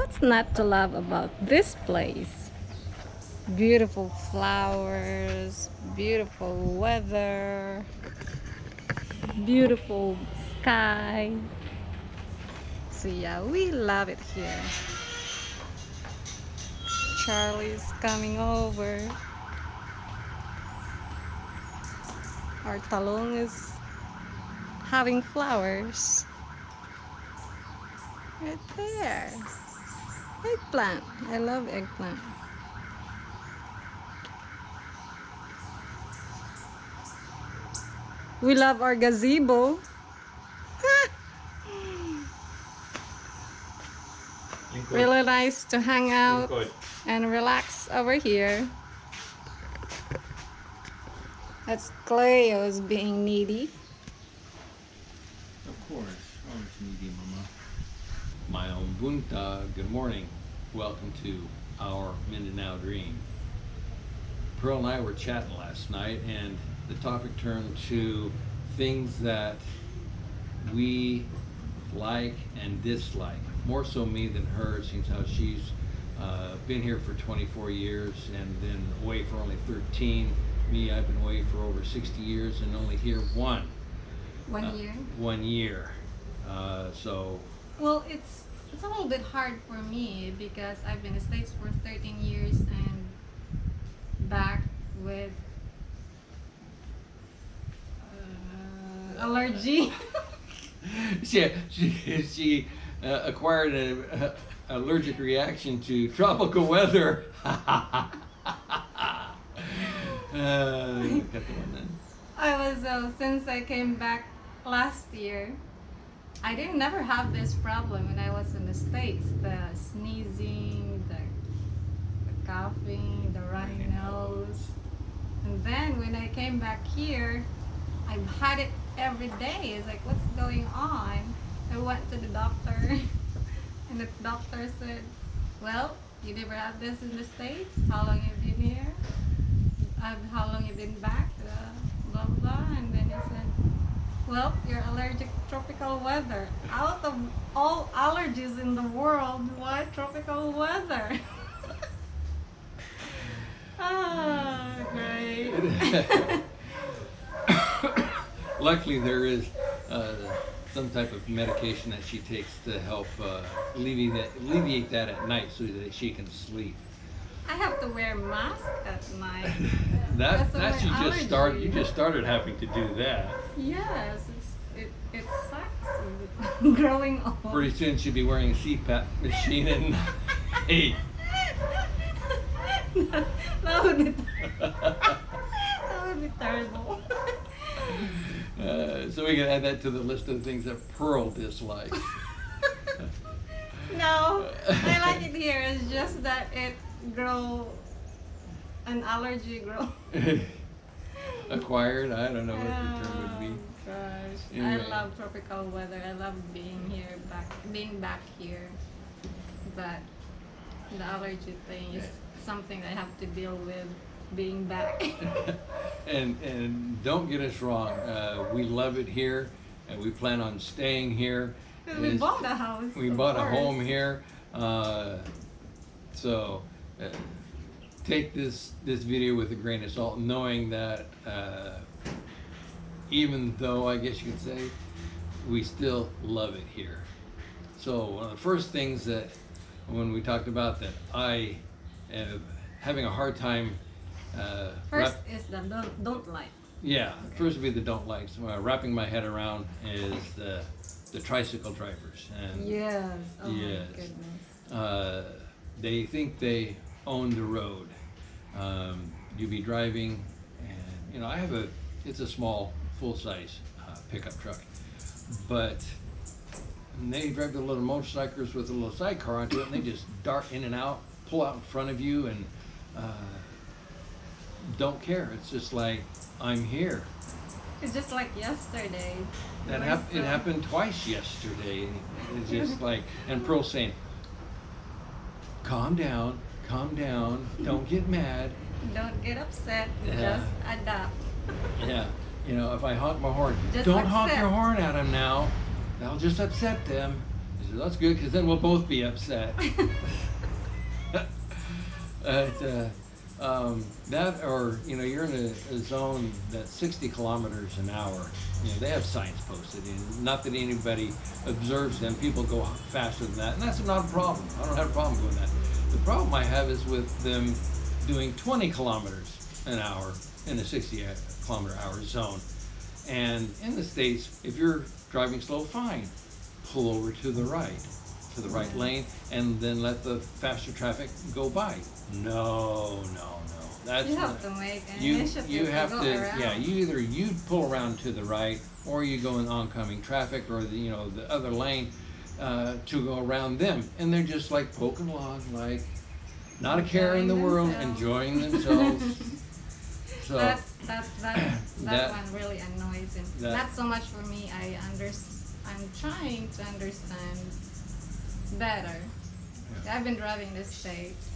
What's not to love about this place? Beautiful flowers, beautiful weather, beautiful sky. So yeah, we love it here. Charlie's coming over. Our talong is having flowers. Right there. Eggplant. I love eggplant. We love our gazebo. Really nice to hang out and relax over here. That's Cleo's being needy. Of course, always needy, Mama. My own Bunta, good morning. Welcome to our Mindanao Dream. Pearl and I were chatting last night, and the topic turned to things that we like and dislike. More so me than her, seems how she's been here for 24 years and then away for only 13. Me, I've been away for over 60 years and only here one. 1 year. 1 year. So. Well, it's a little bit hard for me because I've been in the States for 13 years and back with allergy. She acquired an allergic reaction to tropical weather. Got the one then. I was since I came back last year. I didn't never have this problem when I was in the States. The sneezing, the coughing, the runny nose. And then when I came back here, I've had it every day. It's like, what's going on? I went to the doctor and the doctor said, well, you never had this in the States? How long have you been here? How long have you been back? Blah, blah, blah. And then he said, well, you're allergic to tropical weather. Out of all allergies in the world, why tropical weather? Ah, great. Luckily, there is some type of medication that she takes to help alleviate that at night so that she can sleep. I have to wear a mask at night. That you just started. You just started having to do that. Yes, it sucks growing old. Pretty soon she'll be wearing a CPAP machine at night. That would be that would be terrible. So we can add that to the list of things that Pearl dislikes. No, I like it here. It's just that an allergy grow. Acquired? I don't know what the term would be. Gosh, Anyway. I love tropical weather. I love being back here. But the allergy thing is something I have to deal with being back. And don't get us wrong, we love it here, and we plan on staying here. We bought a house. We of bought a course. home here, so take this video with a grain of salt, knowing that even though, I guess you could say, we still love it here. So one of the first things that when we talked about that I am having a hard time First is the don't like. yeah, first would be the don't likes. Wrapping my head around is the tricycle drivers. And Yes. Oh yes. my goodness. They think they own the road. You be driving, and I have it's a small, full-size pickup truck, but they drive the little motorcycles with a little sidecar onto it, and they just dart in and out, pull out in front of you, and don't care. It's just like, I'm here. It's just like yesterday. It happened twice yesterday. It's just like, and Pearl saying, calm down, don't get mad. Don't get upset. Yeah. Just adapt. Yeah, if I honk my horn, Just don't honk accept. your horn at them now. That'll just upset them. He said, that's good, because then we'll both be upset. That, or you're in a zone that's 60 kilometers an hour. They have signs posted, and not that anybody observes them. People go faster than that, and that's not a problem. I don't have a problem doing that. The problem I have is with them doing 20 kilometers an hour in a 60 kilometer hour zone. And in the States, if you're driving slow, fine, pull over to the right lane, and then let the faster traffic go by. No. That's You have to make an you initiative have to go to around. you pull around to the right, or you go in oncoming traffic, or the other lane to go around them, and they're just like poking along, like not a care in the Enjoying world, themselves. enjoying themselves. So that that- one really annoys him. that- Not so much for me. I'm trying to understand better. Yeah. I've been driving the States,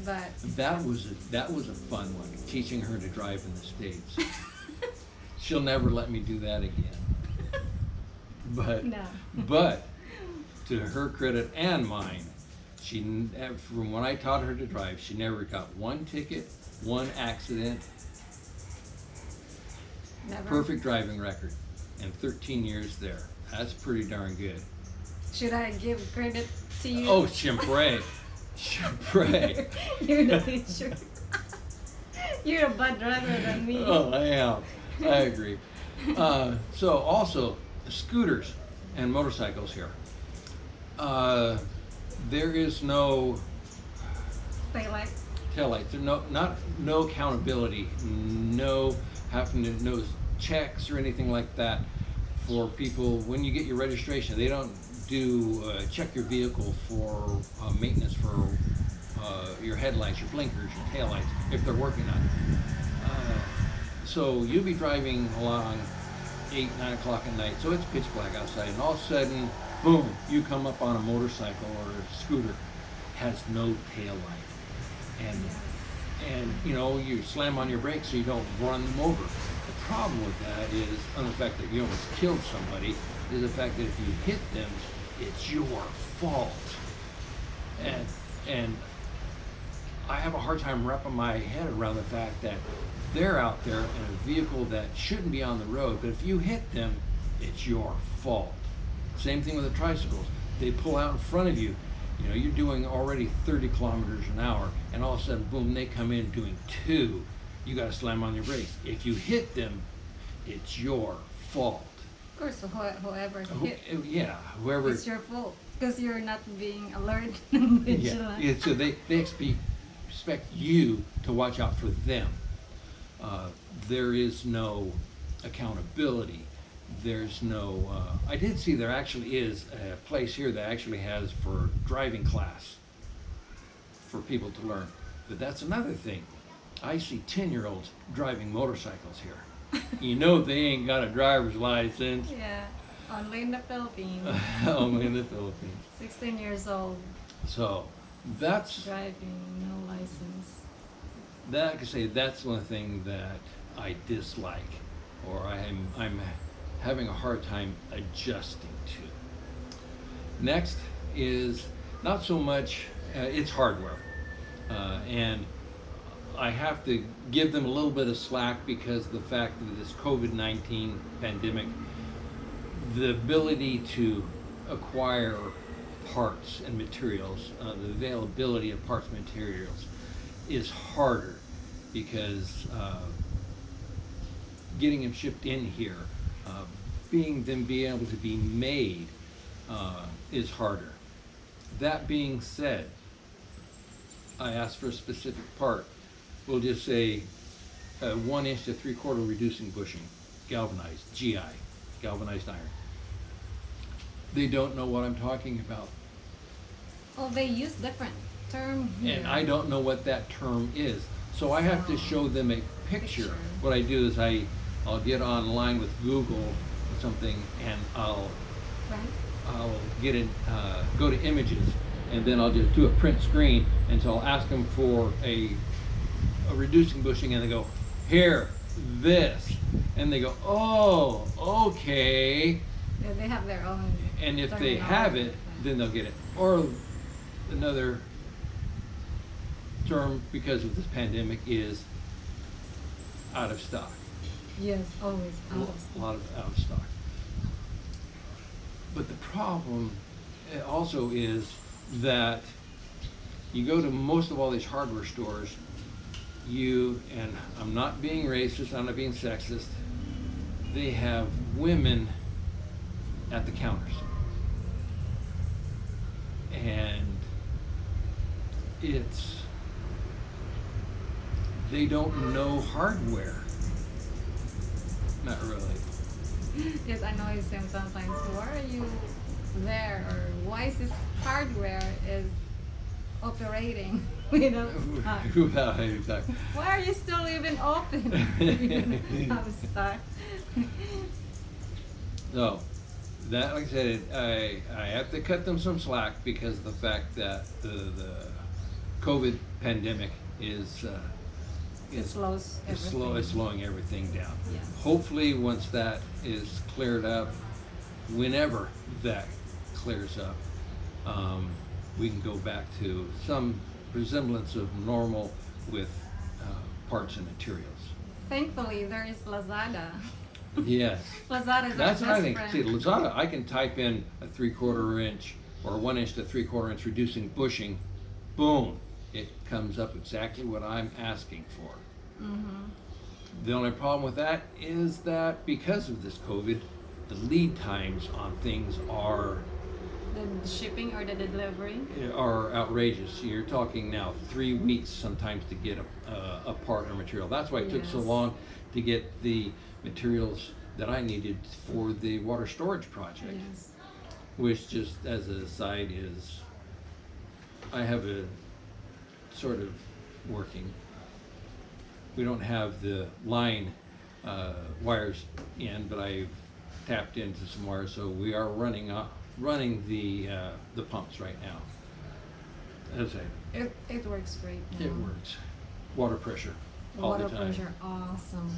but that was a fun one, teaching her to drive in the States. She'll never let me do that again. But no. But to her credit and mine, from when I taught her to drive, she never got one ticket, one accident, Never. perfect driving record, and 13 years there. That's pretty darn good. Should I give credit to you? Oh, Chimpray. Chimpray. You're the teacher. You're a bad driver than me. Oh, I am. I agree. So also, scooters and motorcycles here. There is no Daylight. taillights. There's no accountability, no having to no checks or anything like that for people when you get your registration. They don't do check your vehicle for maintenance for your headlights, your blinkers, your taillights, if they're working on it. So you'll be driving along 8, 9 o'clock at night, so it's pitch black outside, and all of a sudden, boom, you come up on a motorcycle or a scooter, has no tail light. And you slam on your brakes so you don't run them over. The problem with that is, on the fact that you almost killed somebody, is the fact that if you hit them, it's your fault. And I have a hard time wrapping my head around the fact that they're out there in a vehicle that shouldn't be on the road, but if you hit them, it's your fault. Same thing with the tricycles. They pull out in front of you. You're doing already 30 kilometers an hour, and all of a sudden, boom, they come in doing 2. You got to slam on your brakes. If you hit them, it's your fault. Of course, whoever hit, Whoever. it's your fault because you're not being alert and vigilant. Yeah, so they expect you to watch out for them. There is no accountability. There's no, I did see there actually is a place here that actually has for driving class for people to learn. But that's another thing. I see 10-year-olds driving motorcycles here. They ain't got a driver's license. Yeah, only in the Philippines. Only in the Philippines. 16 years old, So that's, driving, no license. that I can say that's one thing that I dislike, or I'm having a hard time adjusting to. Next is not so much, it's hardware. And I have to give them a little bit of slack because of the fact that this COVID-19 pandemic, the ability to acquire parts and materials, the availability of parts and materials is harder because getting them shipped in here, being able to be made is harder. That being said, I asked for a specific part. We'll just say 1 inch to 3/4 reducing bushing, galvanized, GI, galvanized iron. They don't know what I'm talking about. Oh, they use different term here. And I don't know what that term is. So I have to show them a picture. What I do is I'll get online with Google or something, and I'll get it, go to images, and then I'll just do a print screen, and so I'll ask them for a reducing bushing, and they go, here, this, and they go, oh, okay, Yeah, they have their own. And if they have it, then they'll get it. Or another term because of this pandemic is out of stock. Yes, always out of A stock. lot of out of stock. But the problem also is that you go to most of all these hardware stores, and I'm not being racist, I'm not being sexist, they have women at the counters. And they don't know hardware. Not really. Yes, I know it's them sometimes. Why are you there? Or why is this hardware is operating without stock? Without any stock. Why are you still even open? You don't have stock. So, that, like I said, I have to cut them some slack because of the fact that the COVID pandemic is It slows it's everything. slowing everything down. Yes. Hopefully, once that is cleared up, whenever that clears up, we can go back to some resemblance of normal with parts and materials. Thankfully, there is Lazada. Yes. Lazada is That's our what I best think. friend. See, Lazada, I can type in a 3/4 inch or 1 inch to 3/4 inch reducing bushing, boom, it comes up exactly what I'm asking for. Mm-hmm. The only problem with that is that because of this COVID, the lead times on things are The shipping or the delivery. outrageous. You're talking now 3 weeks sometimes to get a part or material. That's why it took so Yes. long to get the materials that I needed for the water storage project. Yes. Which, just as a side, is I have a sort of working. We don't have the line wires in, but I've tapped into some wires, so we are running the pumps right now. As It works great now. it works, water pressure all Water the time. pressure, awesome.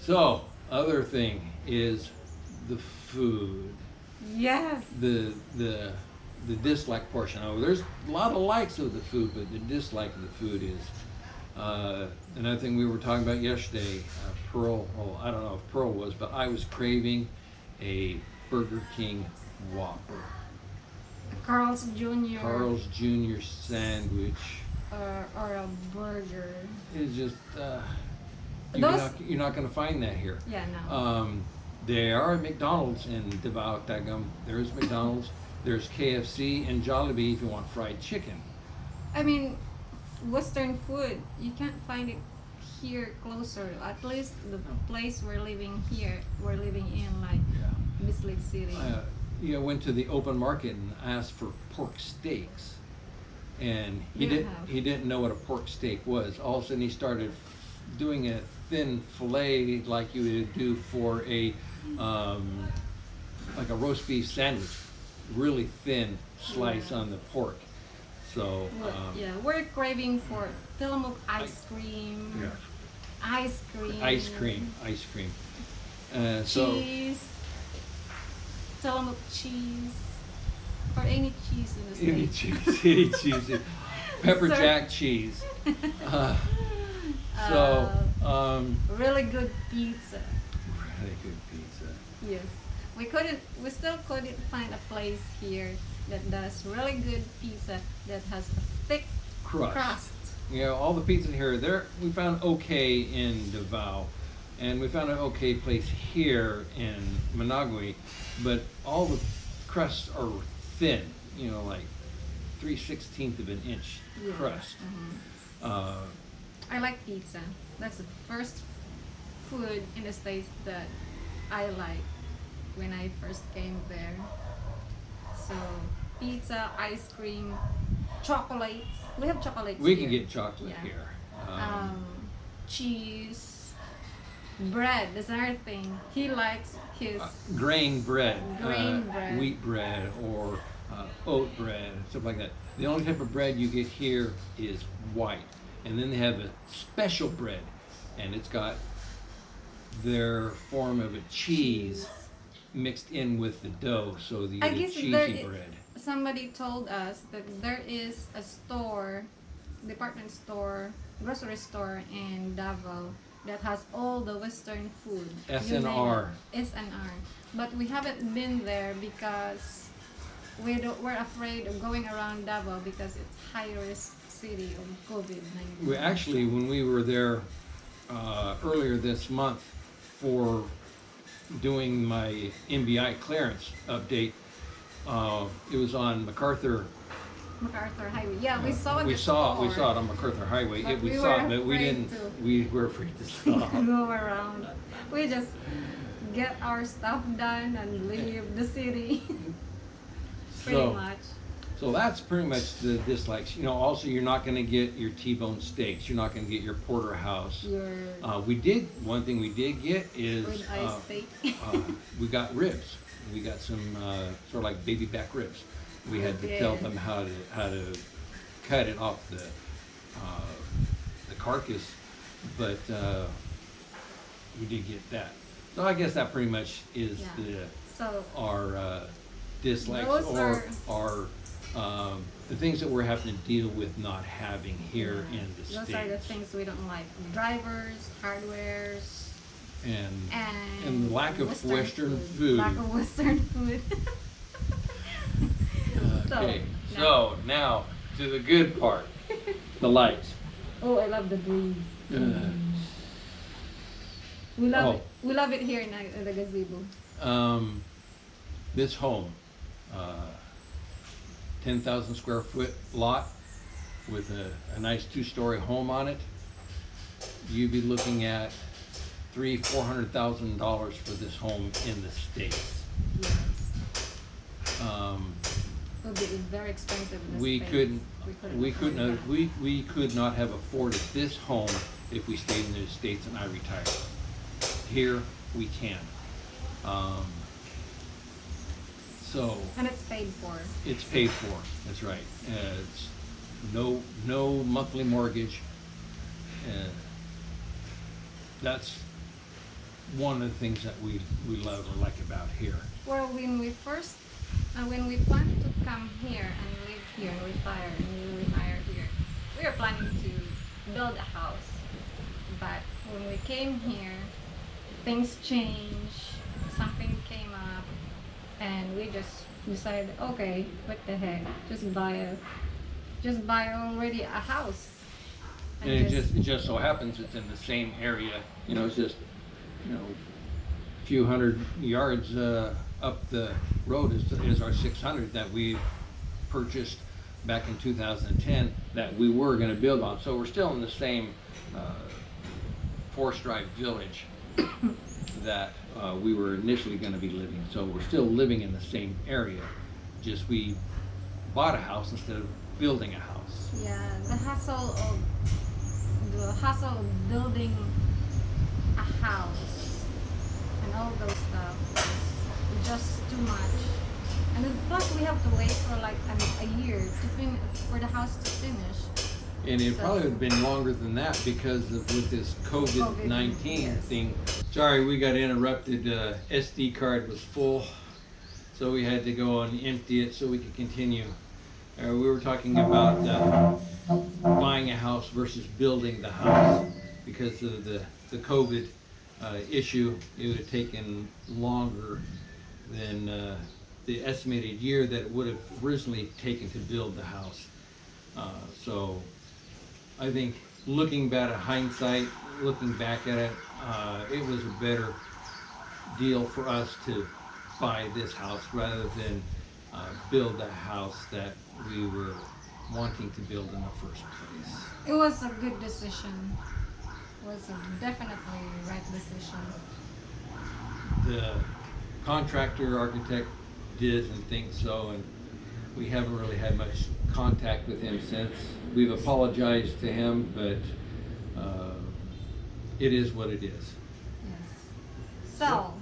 So, other thing is the food. Yes. The dislike portion. Oh, there's a lot of likes of the food, but the dislike of the food is another thing we were talking about yesterday. Pearl, well, I don't know if Pearl was, but I was craving a Burger King Whopper, Carl's Jr. Carl's Jr. sandwich. Or a burger. It's just Those- you're not going to find that here. Yeah, no. There are McDonald's in Davao, Tagum. There's McDonald's. There's KFC and Jollibee if you want fried chicken. I mean, Western food, you can't find it here closer. At least the place we're living in, like Yeah. Miss Lake City. Went to the open market and asked for pork steaks, and he You didn't have. he didn't know what a pork steak was. All of a sudden, he started doing a thin fillet like you would do for a like a roast beef sandwich, really thin slice on the pork. So Well, yeah, we're craving for Tillamook ice cream. yeah. Ice cream. Ice cream. So Cheese. Tillamook cheese. Or any cheese in the any state. cheese, any cheese, pepper Sir. jack cheese. So Really good pizza. really good pizza. Yes. We still couldn't find a place here that does really good pizza that has a thick crust. You know, all the pizza here, we found okay in Davao, and we found an okay place here in Managua, but all the crusts are thin, you know, like 3/16 of an inch Yeah. crust. Mhm. I like pizza. That's the first food in the States that I like when I first came there. So, pizza, ice cream, chocolates. We have chocolates We here. can get chocolate Yeah. here. Cheese, bread. That's another thing. He likes his Grain bread, Grain bread. wheat bread, or oat bread, stuff like that. The only type of bread you get here is white. And then they have a special bread, and it's got their form of a cheese mixed in with the dough, so you I get a guess cheesy bread. somebody told us that there is a store, department store, grocery store in Davao that has all the Western food. You name SNR. it. SNR. But we haven't been there because we're afraid of going around Davao because it's high risk city of COVID-19. We actually, when we were there earlier this month for doing my MBI clearance update, it was on MacArthur. MacArthur Highway. Yeah, we saw We the saw store. it on MacArthur Highway. But We we saw were it, but we afraid didn't. to. We were afraid to stop. Go around. We just get our stuff done and leave the city. Pretty So, much. so that's pretty much the dislikes. You know, also you're not going to get your T-bone steaks. You're not going to get your porterhouse. Your One thing we did get is with ice steak. we got ribs. We got some sort of like baby back ribs. We had to tell them how to cut it off the carcass, but we did get that. So I guess that pretty much is Yeah. So our dislikes Those or the things that we're having to deal with not having here in the those States. are the things we don't like. Drivers, hardwares, and lack of Western food. Lack of Western food. Okay, so now to the good part, the lights. Oh, I love the breeze. Uh, We love Oh. it. We love it here in the gazebo. This home, 10,000 square foot lot with a nice 2-story home on it. You'd be looking at $400,000 for this home in the States. Yes. Um, It would be very expensive. In the we States. couldn't, We couldn't afford that. we could not have afforded this home if we stayed in the States and I retired. Here, we can. So, And it's paid for. it's paid for, that's right. It's no monthly mortgage. That's one of the things that we love or like about here. Well, when we planned to come here and live here and retire here, we were planning to build a house. But when we came here, things changed, something came up, and we just decided, okay, what the heck, just buy already a house. And it just so happens it's in the same area, you know, it's just, you know, a few hundred yards up the road is our 600 that we purchased back in 2010 that we were going to build on. So we're still in the same Forest Drive village that we were initially going to be living. So we're still living in the same area, just we bought a house instead of building a house. Yeah, the hassle of building a house and all those stuff is just too much. And then plus we have to wait for like a year for the house to finish. And it So- probably would have been longer than that because of with this COVID-19 yes. thing. Sorry, we got interrupted. SD card was full, so we had to go and empty it so we could continue. We were talking about buying a house versus building the house because of the COVID issue. It would have taken longer than the estimated year that it would have originally taken to build the house. So I think looking back at hindsight, looking back at it, it was a better deal for us to buy this house rather than build the house that we were wanting to build in the first place. It was a good decision. It was definitely the right decision. The contractor, architect didn't think so, and we haven't really had much contact with him since. We've apologized to him, but it is what it is. Yes. So,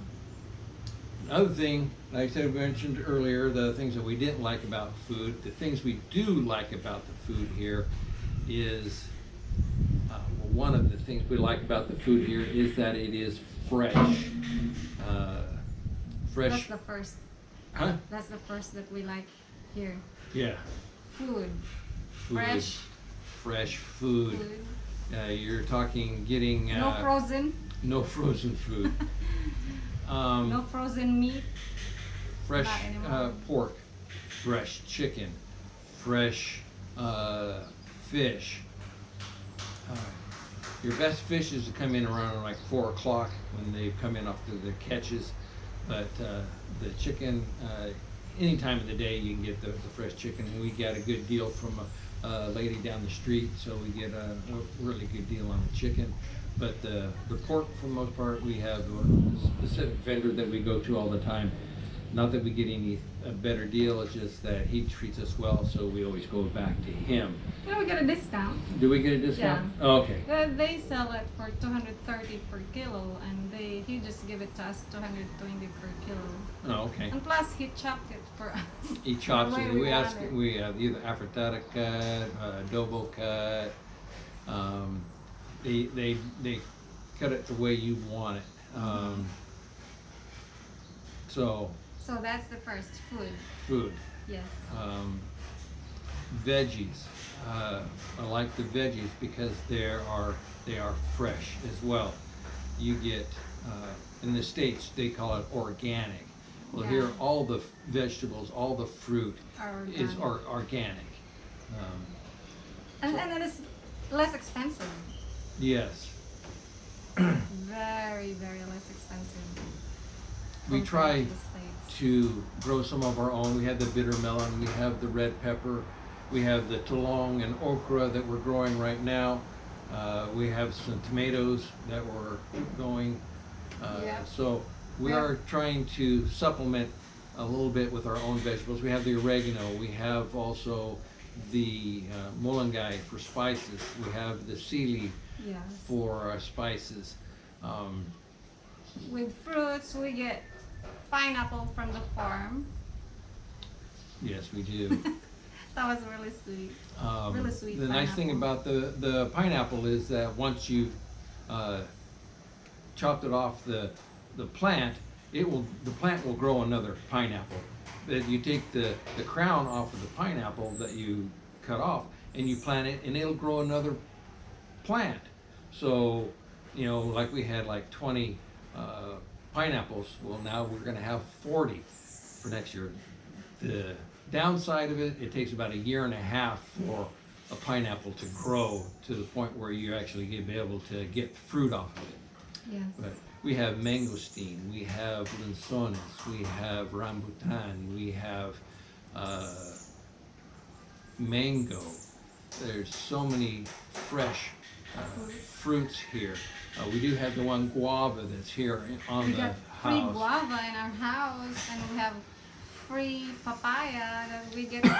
Another thing, like I said, we mentioned earlier, the things that we didn't like about food. The things we do like about the food here is, one of the things we like about the food here is that it is fresh. fresh. That's the first. Huh? That's the first that we like here. Yeah. Food. Food. Fresh food. Food. You're talking getting No frozen. no frozen food. No frozen meat. Fresh Not anymore. pork, fresh chicken, fresh fish. Your best fish is to come in around like 4 o'clock when they come in off the catches, but the chicken, any time of the day you can get the fresh chicken. We got a good deal from a lady down the street, so we get a really good deal on the chicken. But the pork, for the most part, we have a specific vendor that we go to all the time. Not that we get a better deal, it's just that he treats us well, so we always go back to him. We get a discount. Do we get a discount? Yeah. Oh, okay. They sell it for 230 per kilo, and he just give it to us 220 per kilo. Oh, okay. And plus, he chopped it for us. He chops The way it. we We ask. want it. We have either affrittata cut, adobo cut. They cut it the way you want it. So So that's the first food. food. Yes. Veggies. I like the veggies because they are fresh as well. You get in the States they call it organic. Well, Yeah. here all the vegetables, all the fruit is Organic. organic. And it is less expensive. Yes. Very, very less expensive. We compared try to the States. to grow some of our own. We have the bitter melon, we have the red pepper, we have the talong and okra that we're growing right now. We have some tomatoes that we're going. Yeah. So we Yeah. are trying to supplement a little bit with our own vegetables. We have the oregano, we have also the mulungai for spices, we have the sili Yes. for spices. With fruits, we get pineapple from the farm. Yes, we do. That was really sweet. Really sweet The nice thing pineapple. about the pineapple is that once you've chopped it off the plant, the plant will grow another pineapple. But you take the crown off of the pineapple that you cut off and you plant it, and it'll grow another plant. So, like we had like 20 pineapples. Well, now we're going to have 40 for next year. The downside of it takes about 1.5 years for a pineapple to grow to the point where you actually be able to get fruit off of it. Yes. But we have mangosteen, we have lanzones, we have rambutan, we have mango. There's so many fresh fruits here. We do have the one guava that's here on We the got free house. guava in our house, and we have free papaya that we get to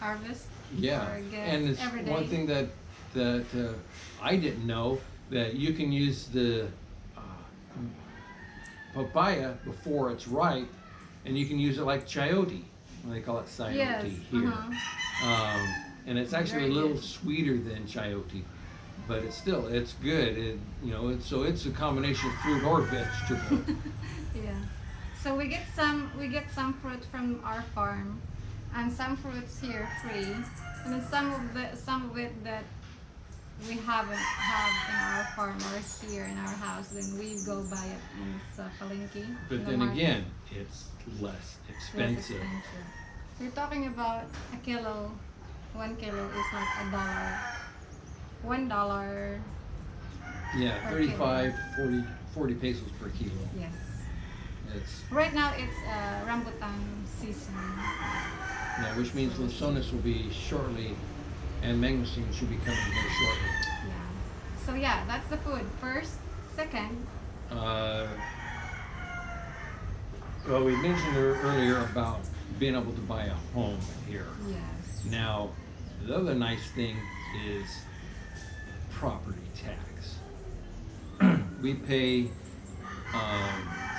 harvest. Yeah, or get and it's every day. one thing that I didn't know, that you can use the papaya before it's ripe, and you can use it like chayote. They call it chayote Yes, here. And it's actually Very a little good. sweeter than chayote, but it's good. So it's a combination of fruit or vegetable. Yeah. So we get some fruit from our farm, and some fruits here free, and then some of it that we haven't have in our farm or here in our house, then we go buy it in Palengke. But in the then market. again, it's less Less expensive. We're talking about a kilo. 1 kilo is like $1. Yeah, Per 35, 40 pesos per kilo. Yes. It's Right now it's rambutan season. Yeah, which means lanzones will be shortly, and mangosteen should be coming very shortly. Yeah. So yeah, that's the food. First, second. Well, we mentioned earlier about being able to buy a home here. Yes. Now, the other nice thing is property tax. We pay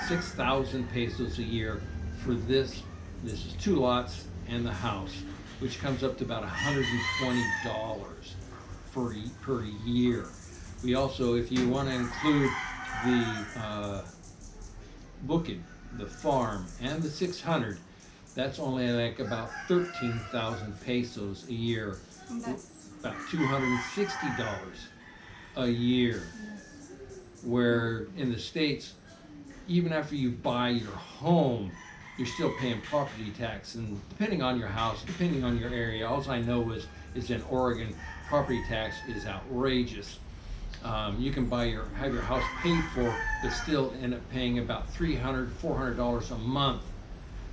6,000 pesos a year for this. This is 2 lots and the house, which comes up to about $120 per year. We also, if you want to include the booking, the farm, and the 600, that's only like about 13,000 pesos a year, And that's about $260 a year. Where in the States, even after you buy your home, you're still paying property tax. And depending on your house, depending on your area, all I know is in Oregon, property tax is outrageous. You can have your house paid for, but still end up paying about $300, $400 a month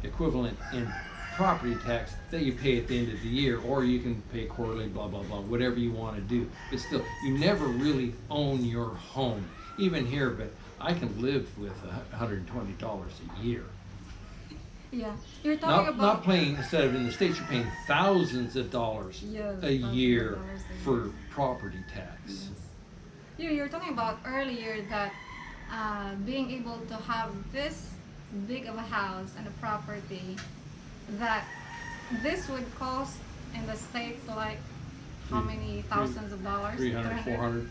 equivalent in property tax that you pay at the end of the year, or you can pay quarterly, blah, blah, blah, whatever you want to do. But still, you never really own your home. Even here, but I can live with $120 a year. yeah. You're talking Not about paying, instead of in the States, you're paying thousands of dollars Yes, a thousands of year dollars a year. for property tax. Yes. You're talking about earlier that being able to have this big of a house and a property, that this would cost in the States like how many thousands of dollars? 300, 400,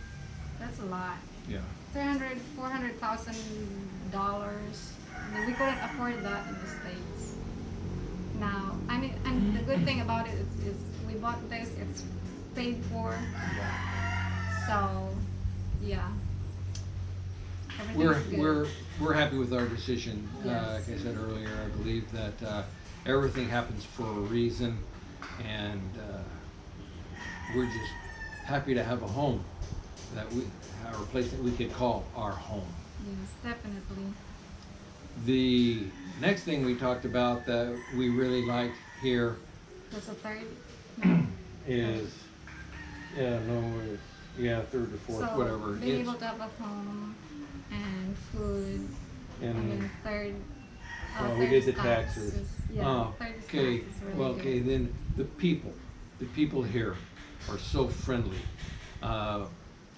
That's a lot. yeah. 300, $400,000. We couldn't afford that in the States. Now, I mean, and the good thing about it is we bought this, it's paid for. So, yeah. Everything's good. We're happy with our decision. Yes. Like I said earlier, I believe that everything happens for a reason, and we're just happy to have a home or a place that we could call our home. Yes, definitely. The next thing we talked about that we really like here That's a third. is, third or fourth, So, whatever. being It's- able to have a home and food, and then third. we third did the is taxes. Yeah, third is Okay, taxes, really well, good. okay, then the people here are so friendly.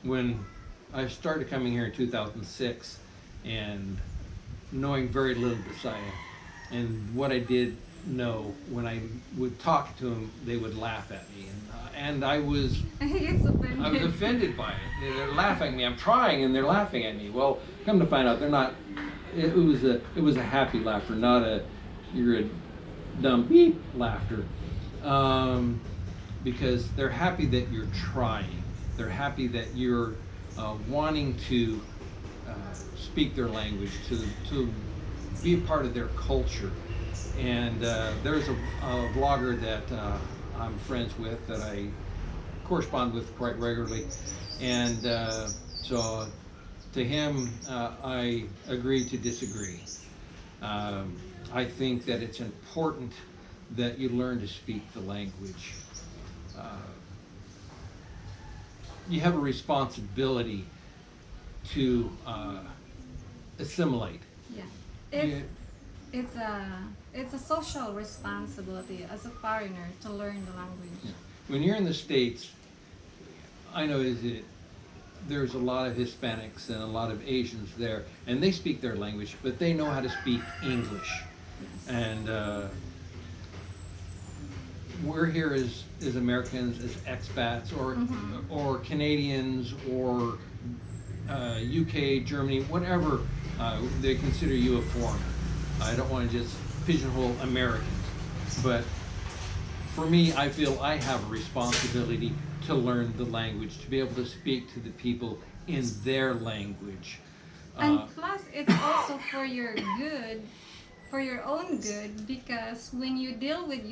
When I started coming here in 2006 and knowing very little Bisaya, and what I did know, when I would talk to them, they would laugh at me, and I was It's offended. I was offended by it. They're laughing at me. I'm trying, and they're laughing at me. Well, come to find out, they're not. It was a happy laughter, not a you're a dumb beep laughter, because they're happy that you're trying. They're happy that you're wanting to speak their language, to be a part of their culture. And there's a vlogger that I'm friends with that I correspond with quite regularly, and so to him I agree to disagree. I think that it's important that you learn to speak the language. You have a responsibility to assimilate. Yeah. It's a social responsibility as a foreigner to learn the language. Yeah. When you're in the States, I know there's a lot of Hispanics and a lot of Asians there, and they speak their language, but they know how to speak English. Yes. And we're here as Americans, as expats, or Canadians, or UK, Germany, whatever, they consider you a foreigner. I don't want to just pigeonhole Americans, but for me, I feel I have a responsibility to learn the language, to be able to speak to the people in their language. And plus, it's also for your good, for your own good, because when you deal with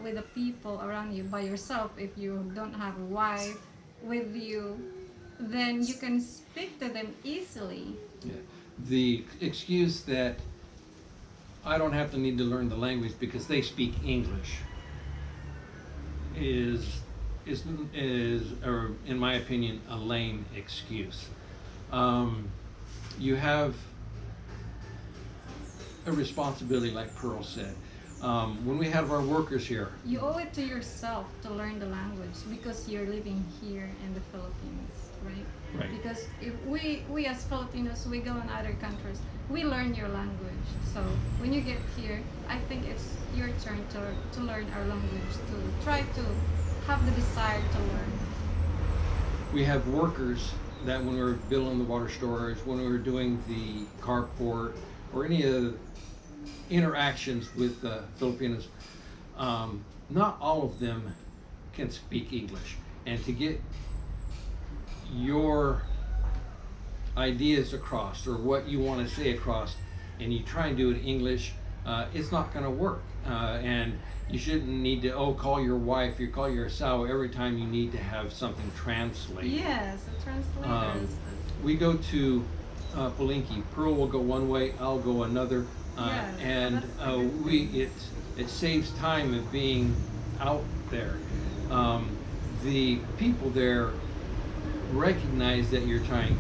with the people around you by yourself, if you don't have a wife with you, then you can speak to them easily. Yeah. The excuse that I don't have to need to learn the language because they speak English is or in my opinion, a lame excuse. You have a responsibility, like Pearl said. When we have our workers here, You owe it to yourself to learn the language because you're living here in the Philippines, right? Right. Because if we as Filipinos, we go in other countries, we learn your language. So when you get here, I think it's your turn to learn our language, to try to have the desire to learn. we have workers that when we were building the water storage, when we were doing the carport, or any of the interactions with Filipinos, not all of them can speak English. And to get your ideas across or what you want to say across and you try and do it in English, it's not going to work. And you shouldn't need to call your wife, you call your asawa every time you need to have something translated. Yes, the translators. We go to Palinki. Pearl will go one way, I'll go another, Yes, and that's a good thing. it saves time of being out there. The people there recognize that you're trying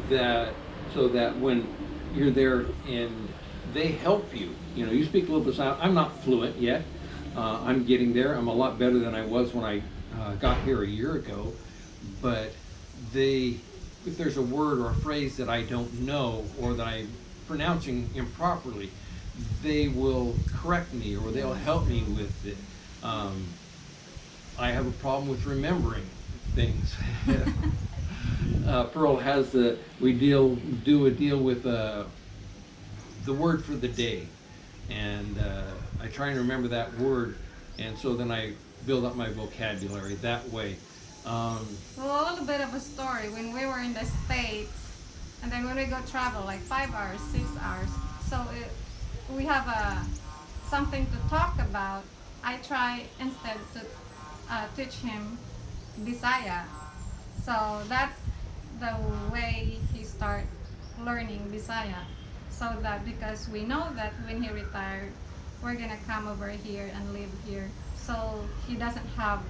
that, so that when you're there and they help you. You know, you speak a little bit. I'm not fluent yet. I'm getting there. I'm a lot better than I was when I got here a year ago. But if there's a word or a phrase that I don't know or that I'm pronouncing improperly, they will correct me or they'll help me with it. I have a problem with remembering things. Pearl has we do a deal with the word for the day, and I try and remember that word, and so then I build up my vocabulary that way. Well, a little bit of a story. When we were in the States, and then when we go travel, like 5 hours, 6 hours, so we have something to talk about. I try instead to teach him Bisaya. So that's the way he start learning Bisaya. So that because we know that when he retired, we're gonna come over here and live here. So he doesn't have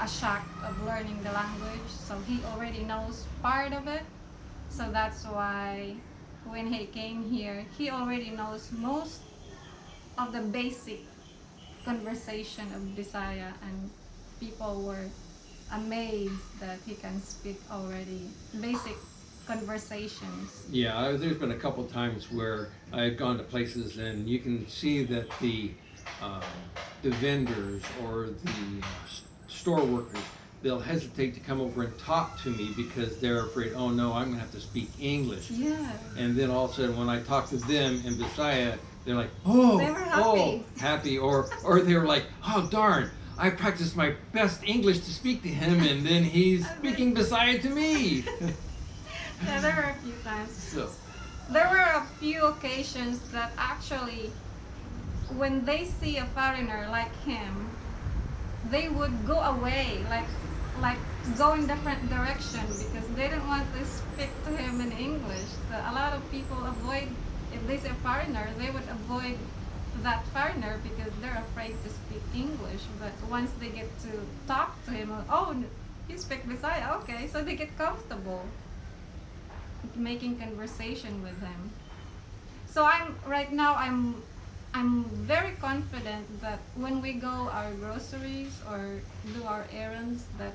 a shock of learning the language. So he already knows part of it. So that's why when he came here, he already knows most of the basic conversation of Bisaya, and people were amazed that he can speak already basic conversations. Yeah, there's been a couple times where I've gone to places and you can see that the vendors or the store workers, they'll hesitate to come over and talk to me because they're afraid, oh no, I'm gonna have to speak English. Yeah. And then all of a sudden when I talk to them in Bisaya, they're like, They were happy. happy, or they were like, oh darn, I practiced my best English to speak to him, and then he's speaking Bisaya to me. Yeah, there were a few times. So, There were a few occasions that actually, when they see a foreigner like him, they would go away, like go in different direction because they didn't want to speak to him in English. So a lot of people avoid, if they see a foreigner, they would avoid that foreigner because they're afraid to speak English. But once they get to talk to him, oh, you speak Bisaya, okay, so they get comfortable making conversation with him. So right now I'm very confident that when we go our groceries or do our errands, that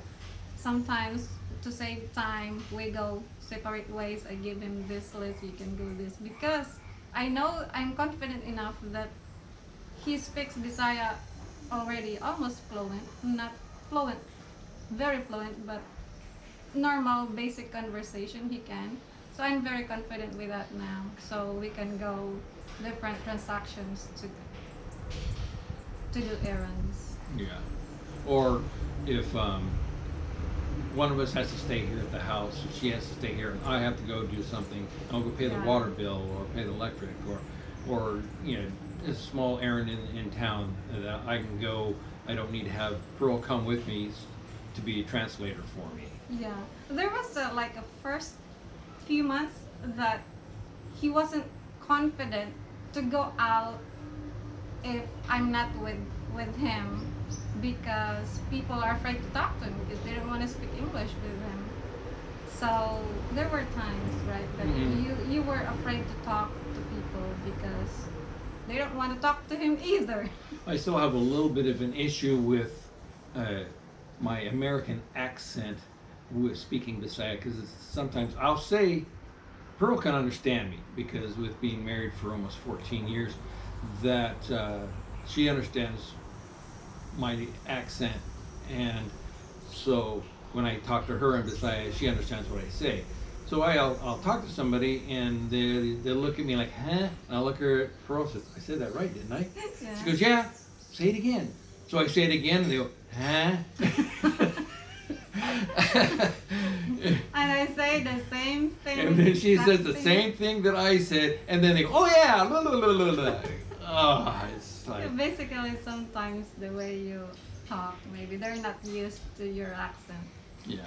sometimes to save time we go separate ways. I give him this list, you can do this, because I know I'm confident enough that he speaks Bisaya already almost fluent, not fluent, very fluent, but normal basic conversation he can. So I'm very confident with that now. So we can go different transactions to do errands. yeah. Or if one of us has to stay here at the house, if she has to stay here, and I have to go do something, I'll go pay the Yeah. water bill or pay the electric, or you know, a small errand in town that I can go. I don't need to have Pearl come with me to be a translator for me. Yeah, there was like a first few months that he wasn't confident to go out if I'm not with him, because people are afraid to talk to him because they don't want to speak English with him. So there were times, right, that Mhm. you were afraid to talk to people because they don't want to talk to him either. I still have a little bit of an issue with my American accent with speaking Bisaya, because sometimes I'll say, Pearl can understand me because with being married for almost 14 years, that she understands my accent, and so when I talk to her, she understands what I say. So I'll talk to somebody and they'll look at me like, huh? And I'll look at her at Pearl, says, I said that right, didn't I? Yeah. She goes, yeah, say it again. So I say it again and they go, huh? And I say the same thing. And then she says the exact same thing that I said, and then they go, oh yeah, blah, blah, blah, blah, blah. Oh, it's like, Yeah, basically, sometimes the way you talk, maybe they're not used to your accent. yeah.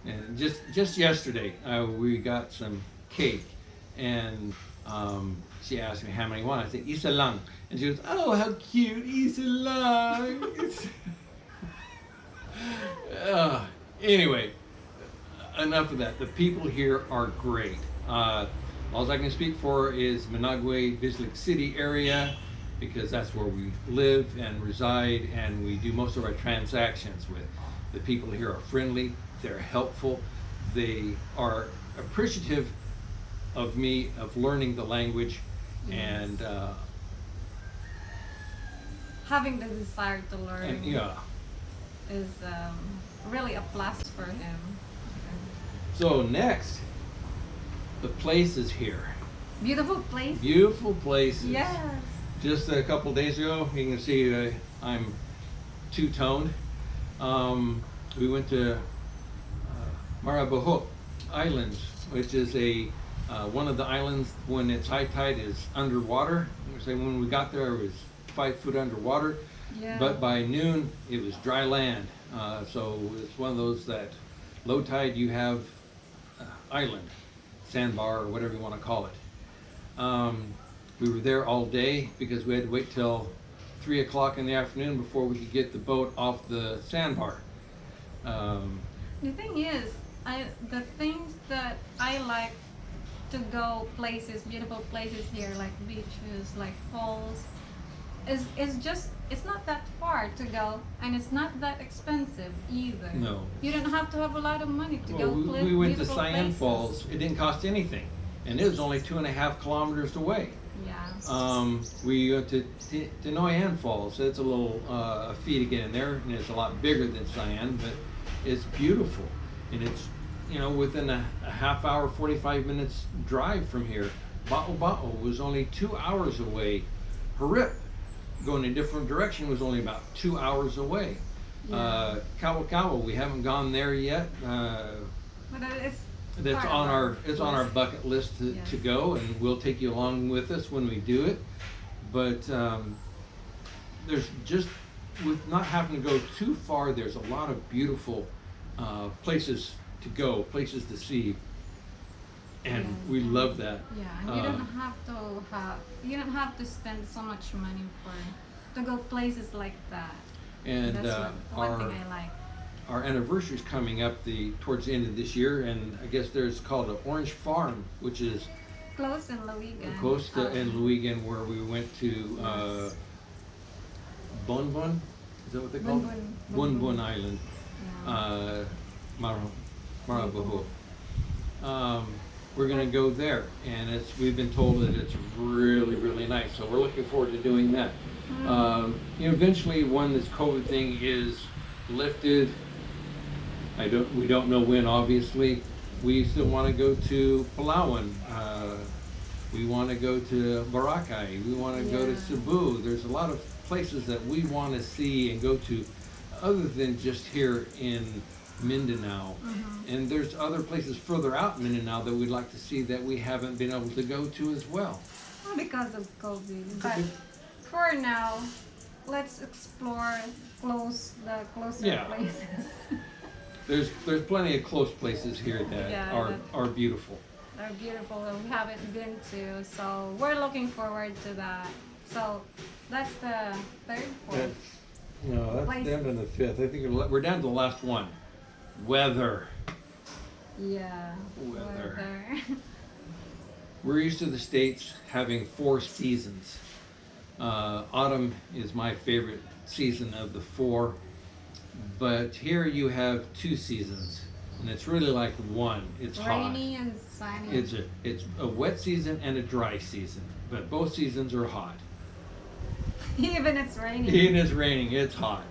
And just yesterday, we got some cake, and she asked me how many you want. I said, isa lang. And she goes, oh, how cute, isa lang. Anyway, enough of that. The people here are great. All I can speak for is Managua, Bislick City area, because that's where we live and reside, and we do most of our transactions with. The people here are friendly, they're helpful, they are appreciative of me, of learning the language, and Having the desire to learn yeah. is really a plus for him. So next, the places here. Beautiful place. Beautiful places. Yes. Just a couple days ago, you can see I'm two-toned. We went to Marabaho Islands, which is one of the islands when it's high tide is underwater. So when we got there, it was 5 foot underwater. Yeah. But by noon, it was dry land. So it's one of those that low tide you have island, sandbar, or whatever you want to call it. We were there all day because we had to wait till 3 o'clock in the afternoon before we could get the boat off the sandbar. The thing is, the things that I like to go places, beautiful places here, like beaches, like falls, is just, it's not that far to go, and it's not that expensive either. No. You don't have to have a lot of money to Well, go we went to beautiful Cyan places. Falls. It didn't cost anything, and it was only 2.5 kilometers away. Yeah. We went to Noyan Falls. It's a little a fee to get in there, and it's a lot bigger than Cyan, but it's beautiful, and it's within a half hour, 45 minutes drive from here. Ba'o was only 2 hours away. Harip, going a different direction, was only about 2 hours away. Yeah. Kawa, we haven't gone there yet. But it's That's part on of our it's on our list. bucket list to Yes. go, and we'll take you along with us when we do it. But there's just, with not having to go too far, there's a lot of beautiful places to go, places to see, and Yes. we love that. Yeah, and you don't have to spend so much money to go places like that. And That's one thing I like. our anniversary is coming up towards the end of this year, and I guess there's called an Orange Farm, which is Close in Luigan. close to in Luigan, where we went to Bon Bon. Is that what they call it? Bon Bon. Island, Yeah. Marabaho. We're gonna go there, and we've been told that it's really, really nice. So we're looking forward to doing that. Eventually, when this COVID thing is lifted, we don't know when. Obviously, we still want to go to Palawan. We want to go to Boracay. We want to go to Yeah. Cebu. There's a lot of places that we want to see and go to, other than just here in Mindanao. And there's other places further out in Mindanao that we'd like to see that we haven't been able to go to as well. Well, because of COVID. But for now, let's explore the closer Yeah. places. There's plenty of close places here that Yeah, are beautiful. They're beautiful and we haven't been to, so we're looking forward to that. So that's the third, fourth. No, that's Places. down to the fifth. I think we're down to the last one. Weather. Yeah. Weather. Weather. We're used to the States having 4 seasons. Autumn is my favorite season of the 4, but here you have 2 seasons, and it's really like one. It's Rainy hot. and sunny. It's a wet season and a dry season, but both seasons are hot. Even it's raining. Even it's raining, it's hot.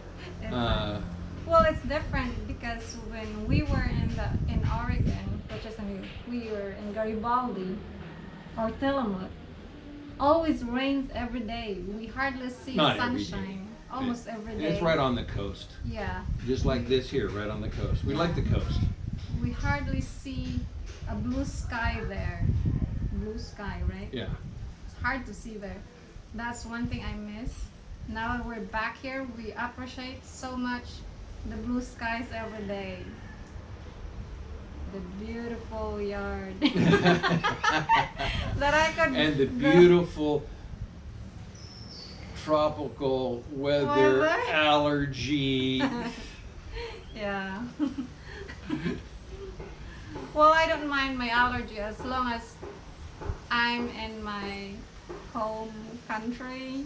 It's Uh, Well, it's different because when we were in Oregon, which is we were in Garibaldi or Tillamook, always rains every day. We hardly see Not every day. sunshine. Almost every day. It's right on the coast, Yeah. just like this here, right on the coast. We like the coast. We hardly see a blue sky there. Blue sky, right? Yeah. It's hard to see there. That's one thing I miss. Now that we're back here, we appreciate so much the blue skies every day. The beautiful yard. That I could And the go- beautiful tropical weather, Weather. allergy. Yeah. Well, I don't mind my allergy as long as I'm in my home country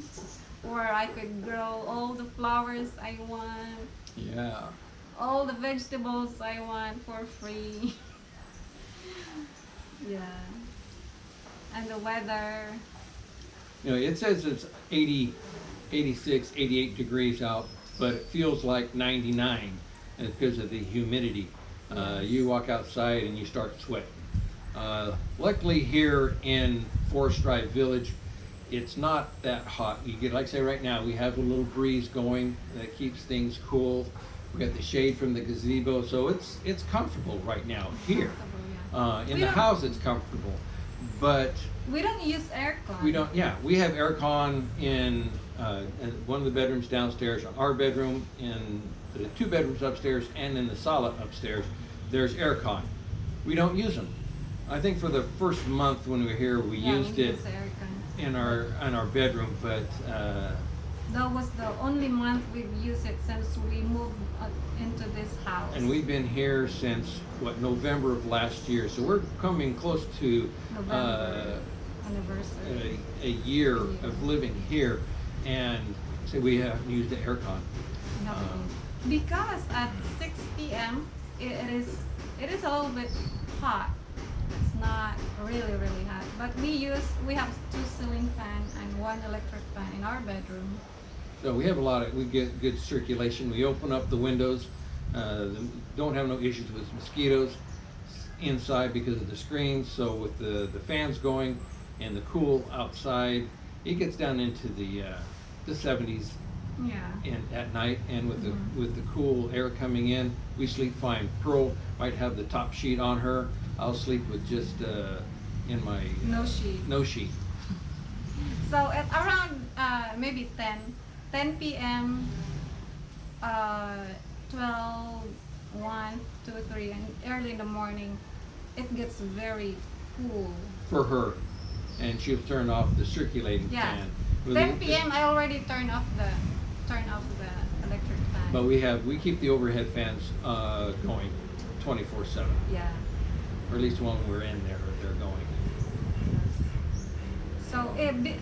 where I could grow all the flowers I want, Yeah. all the vegetables I want for free. Yeah. And the weather. You know, it says it's 80, 86, 88 degrees out, but it feels like 99, and it's because of the humidity. You walk outside and you start sweating. Luckily here in Forest Drive Village, it's not that hot. You get, like say right now, we have a little breeze going that keeps things cool. We got the shade from the gazebo, so it's comfortable right now here. In We the don't- house, it's comfortable, but We don't use aircon. we don't. Yeah, we have aircon in one of the bedrooms downstairs, our bedroom, in the 2 bedrooms upstairs, and in the sala upstairs. There's aircon. We don't use them. I think for the first month when we were here, we Yeah, used we it use aircon. in our bedroom, but That was the only month we've used it since we moved into this house. and we've been here since what, November of last year. So we're coming close to November anniversary. a year of living here, and so we haven't used the aircon. We haven't used- Because at 6 p.m. It is a little bit hot. It's not really hot, but we have 2 ceiling fan and 1 electric fan in our bedroom. So we have we get good circulation. We open up the windows, don't have no issues with mosquitoes inside because of the screens. So with the fans going and the cool outside, it gets down into the 70s Yeah. at night, and with the cool air coming in, we sleep fine. Pearl might have the top sheet on her. I'll sleep with just in my No sheet. no sheet. So at around maybe 10 p.m., 12, 1, 2, 3, and early in the morning, it gets very cool. For her, and she'll turn off the circulating Yeah. fan. With 10 the- p.m. I already turn off the electric fan. But we keep the overhead fans going 24/7, Yeah. or at least when we're in there, they're going. So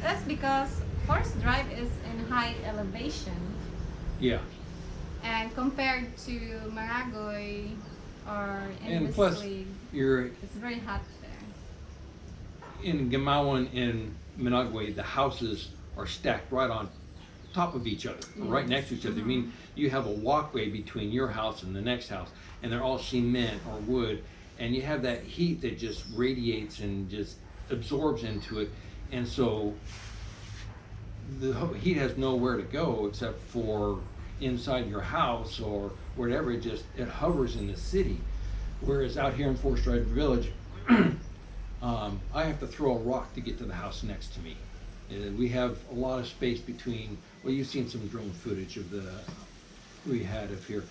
that's because Forest Drive is in high elevation, Yeah, and compared to Maragoy or and in plus League, you're it's very hot there. in Gamawan and Managua. The houses are stacked right on top of each other, or right next to each other. I mean, you have a walkway between your house and the next house, and they're all cement or wood, and you have that heat that just radiates and just absorbs into it, and so the heat has nowhere to go except for inside your house or whatever. It hovers in the city, whereas out here in Forest Drive Village, I have to throw a rock to get to the house next to me. We have a lot of space between. Well, you've seen some drone footage of we had of here.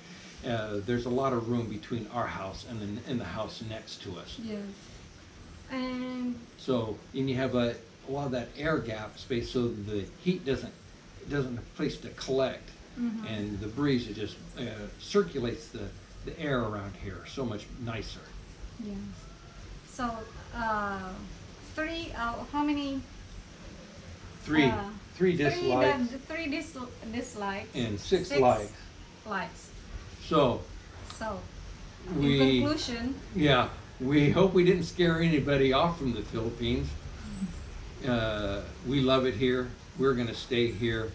There's a lot of room between our house and the house next to us. Yes. And So, and you have a lot of that air gap space, so the heat doesn't have a place to collect, and the breeze, it just circulates the air around here so much nicer. yes. So how many? Three Three dislikes dislikes and 6 likes. likes. So So in we conclusion, we hope we didn't scare anybody off from the Philippines. We love it here. We're gonna stay here.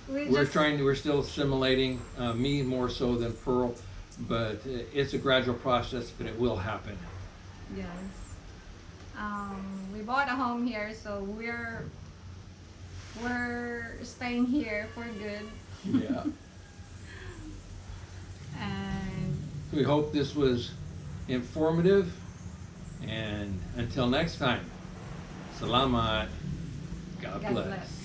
we're still assimilating, me more so than Pearl, but it's a gradual process, but it will happen. Yes. We bought a home here, so we're staying here for good. Yeah. And We hope this was informative, and until next time, salamat. God God bless. bless.